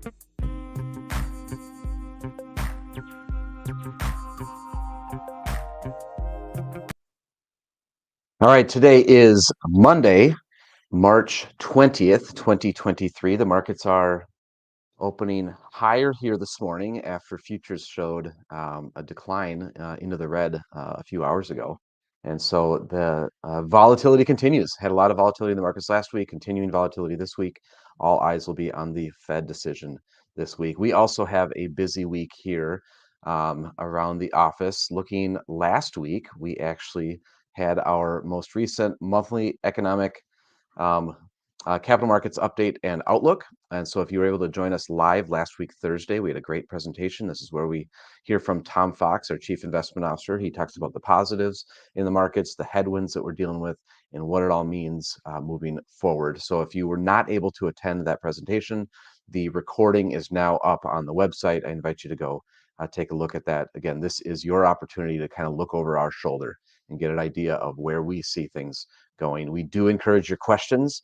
All right, today is Monday, March 20th, 2023. The markets are opening higher here this morning after futures showed a decline into the red a few hours ago. And so the volatility continues. Had a lot of volatility in the markets last week, continuing volatility this week. All eyes will be on the Fed decision this week. We also have a busy week here around the office. Looking last week, we actually had our most recent monthly economic capital markets update and outlook. And so if you were able to join us live last week, Thursday, we had a great presentation. This is where we hear from Tom Fox, our Chief Investment Officer. He talks about the positives in the markets, the headwinds that we're dealing with, and what it all means moving forward. So if you were not able to attend that presentation, the recording is now up on the website. I invite you to go take a look at that. Again, this is your opportunity to kind of look over our shoulder and get an idea of where we see things going. We do encourage your questions.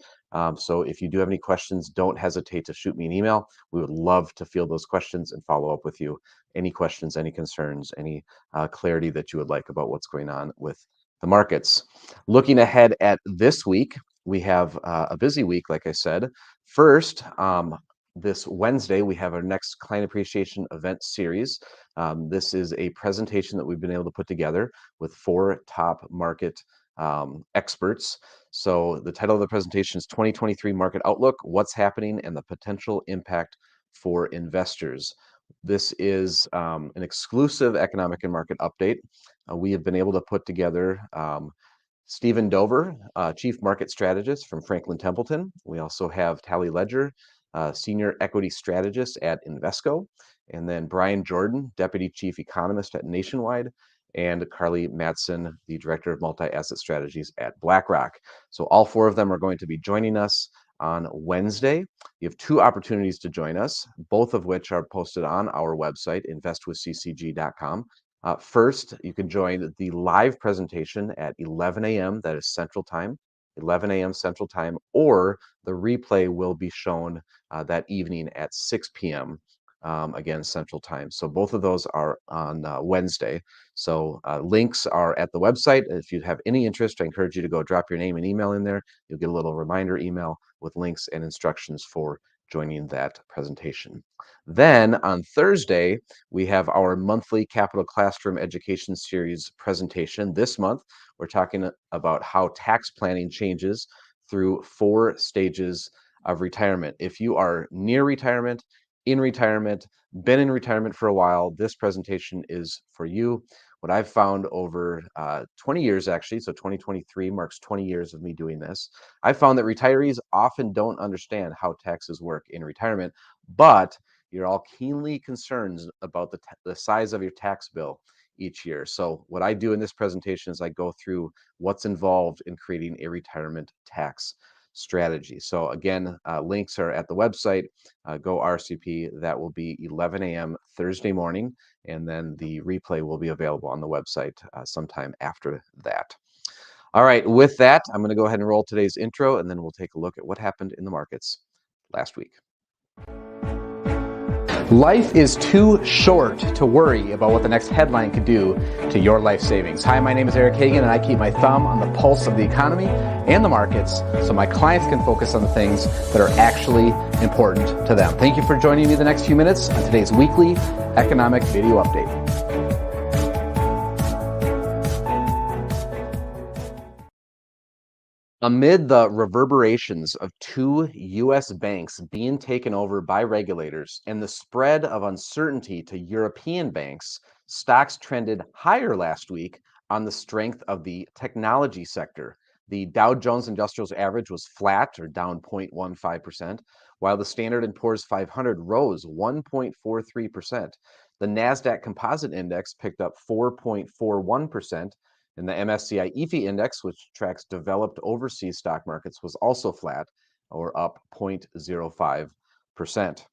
So if you do have any questions, don't hesitate to shoot me an email. We would love to field those questions and follow up with you. Any questions, any concerns, any clarity that you would like about what's going on with the markets. Looking ahead at this week, we have a busy week, like I said. First, this Wednesday, we have our next Client Appreciation Event Series. This is a presentation that we've been able to put together with 4 top market experts. So the title of the presentation is 2023 Market Outlook, What's Happening and the Potential Impact for Investors. This is an exclusive economic and market update. We have been able to put together Stephen Dover, Chief Market Strategist from Franklin Templeton. We also have Tally Ledger, Senior Equity Strategist at Invesco, and then Brian Jordan, Deputy Chief Economist at Nationwide, and Carly Matson, the Director of Multi-Asset Strategies at BlackRock. So all 4 of them are going to be joining us on Wednesday. You have 2 opportunities to join us, both of which are posted on our website, investwithccg.com. First, you can join the live presentation at 11 a.m., that is Central Time, 11 a.m. Central Time, or the replay will be shown that evening at 6 p.m. Again, Central Time. So both of those are on Wednesday. So links are at the website. If you have any interest, I encourage you to go drop your name and email in there. You'll get a little reminder email with links and instructions for joining that presentation. Then on Thursday, we have our monthly Capital Classroom Education Series presentation. This month, we're talking about how tax planning changes through 4 stages of retirement. If you are near retirement, in retirement, been in retirement for a while, this presentation is for you. What I've found over 20 years, actually, so 2023 marks 20 years of me doing this, I found that retirees often don't understand how taxes work in retirement, but you're all keenly concerned about the size of your tax bill each year. So what I do in this presentation is I go through what's involved in creating a retirement tax strategy. So again, links are at the website. Go RCP. That will be 11 a.m. Thursday morning, and then the replay will be available on the website sometime after that. All right, with that, I'm going to go ahead and roll today's intro, and then we'll take a look at what happened in the markets last week. Life is too short to worry about what the next headline could do to your life savings. Hi, my name is Eric Hagan, and I keep my thumb on the pulse of the economy and the markets so my clients can focus on the things that are actually important to them. Thank you for joining me the next few minutes on today's weekly economic video update. Amid the reverberations of 2 U.S. banks being taken over by regulators and the spread of uncertainty to European banks, stocks trended higher last week on the strength of the technology sector. The Dow Jones Industrials Average was flat or down 0.15%, while the Standard & Poor's 500 rose 1.43%. The NASDAQ Composite Index picked up 4.41%, and the MSCI EAFE index, which tracks developed overseas stock markets, was also flat, or up 0.05%.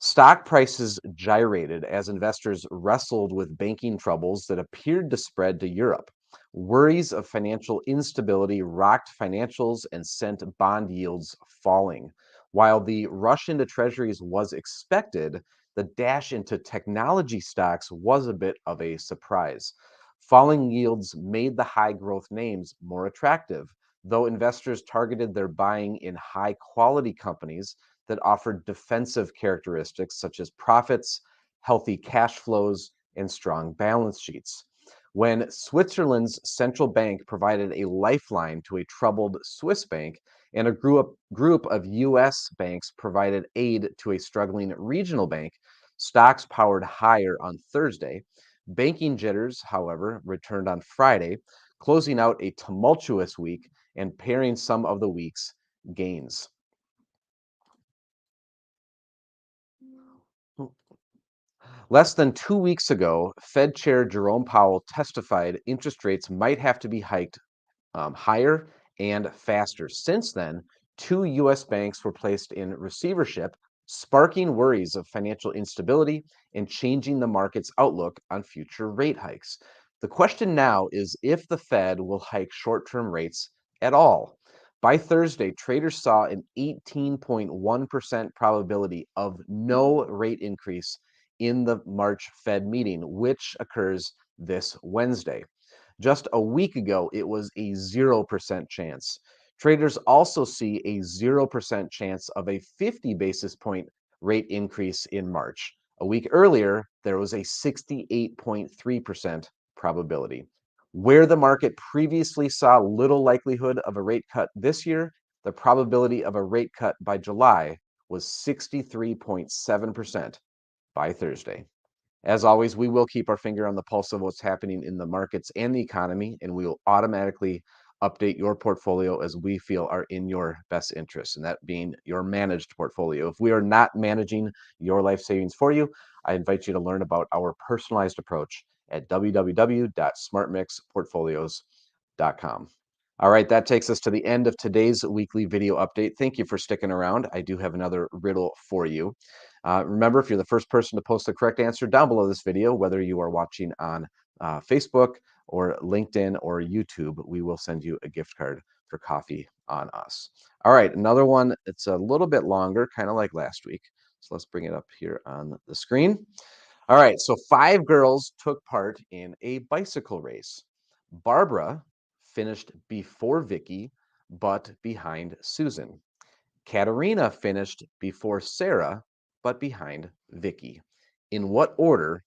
Stock prices gyrated as investors wrestled with banking troubles that appeared to spread to Europe. Worries of financial instability rocked financials and sent bond yields falling. While the rush into treasuries was expected, the dash into technology stocks was a bit of a surprise. Falling yields made the high growth names more attractive, though investors targeted their buying in high quality companies that offered defensive characteristics such as profits, healthy cash flows, and strong balance sheets. When Switzerland's central bank provided a lifeline to a troubled Swiss bank, and a group of US banks provided aid to a struggling regional bank, stocks powered higher on Thursday. Banking jitters, however, returned on Friday, closing out a tumultuous week and pairing some of the week's gains. Less than 2 weeks ago, Fed Chair Jerome Powell testified interest rates might have to be hiked higher and faster. Since then, two U.S. banks were placed in receivership, sparking worries of financial instability and changing the market's outlook on future rate hikes. The question now is if the Fed will hike short-term rates at all. By Thursday, traders saw an 18.1% probability of no rate increase in the March Fed meeting, which occurs this Wednesday. Just a week ago, it was a 0% chance. Traders also see a 0% chance of a 50 basis point rate increase in March. A week earlier, there was a 68.3% probability. Where the market previously saw little likelihood of a rate cut this year, the probability of a rate cut by July was 63.7% by Thursday. As always, we will keep our finger on the pulse of what's happening in the markets and the economy, and we will automatically update your portfolio as we feel are in your best interest, and that being your managed portfolio. If we are not managing your life savings for you, I invite you to learn about our personalized approach at www.smartmixportfolios.com. All right, that takes us to the end of today's weekly video update. Thank you for sticking around. I do have another riddle for you. Remember, if you're the first person to post the correct answer down below this video, whether you are watching on Facebook or LinkedIn or YouTube, we will send you a gift card for coffee on us. All right, another one. It's a little bit longer, kind of like last week. So let's bring it up here on the screen. All right, so 5 girls took part in a bicycle race. Barbara finished before Vicky, but behind Susan. Katerina finished before Sarah, but behind Vicky. In what order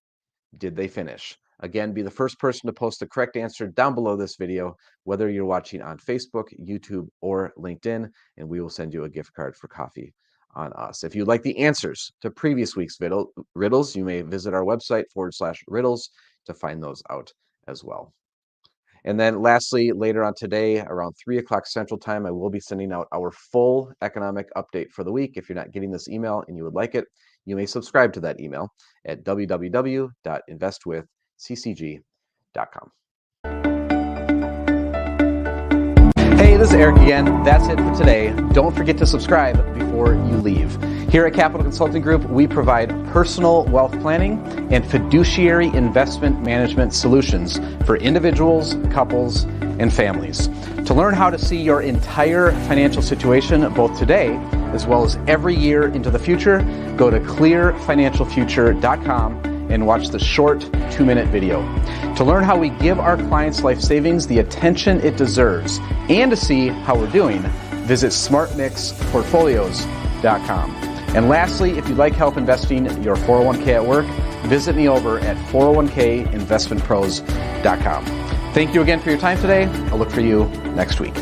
did they finish? Again, be the first person to post the correct answer down below this video, whether you're watching on Facebook, YouTube, or LinkedIn, and we will send you a gift card for coffee on us. If you'd like the answers to previous week's riddles, you may visit our website /riddles to find those out as well. And then lastly, later on today, around 3 o'clock Central Time, I will be sending out our full economic update for the week. If you're not getting this email and you would like it, you may subscribe to that email at www.investwithccg.com. Hey, this is Eric again. That's it for today. Don't forget to subscribe before you leave. Here at Capital Consulting Group, we provide personal wealth planning and fiduciary investment management solutions for individuals, couples, and families. To learn how to see your entire financial situation, both today as well as every year into the future, go to clearfinancialfuture.com and watch the short 2-minute video. To learn how we give our clients' life savings the attention it deserves and to see how we're doing, visit smartmixportfolios.com. And lastly, if you'd like help investing your 401k at work, visit me over at 401kinvestmentpros.com. Thank you again for your time today. I'll look for you next week.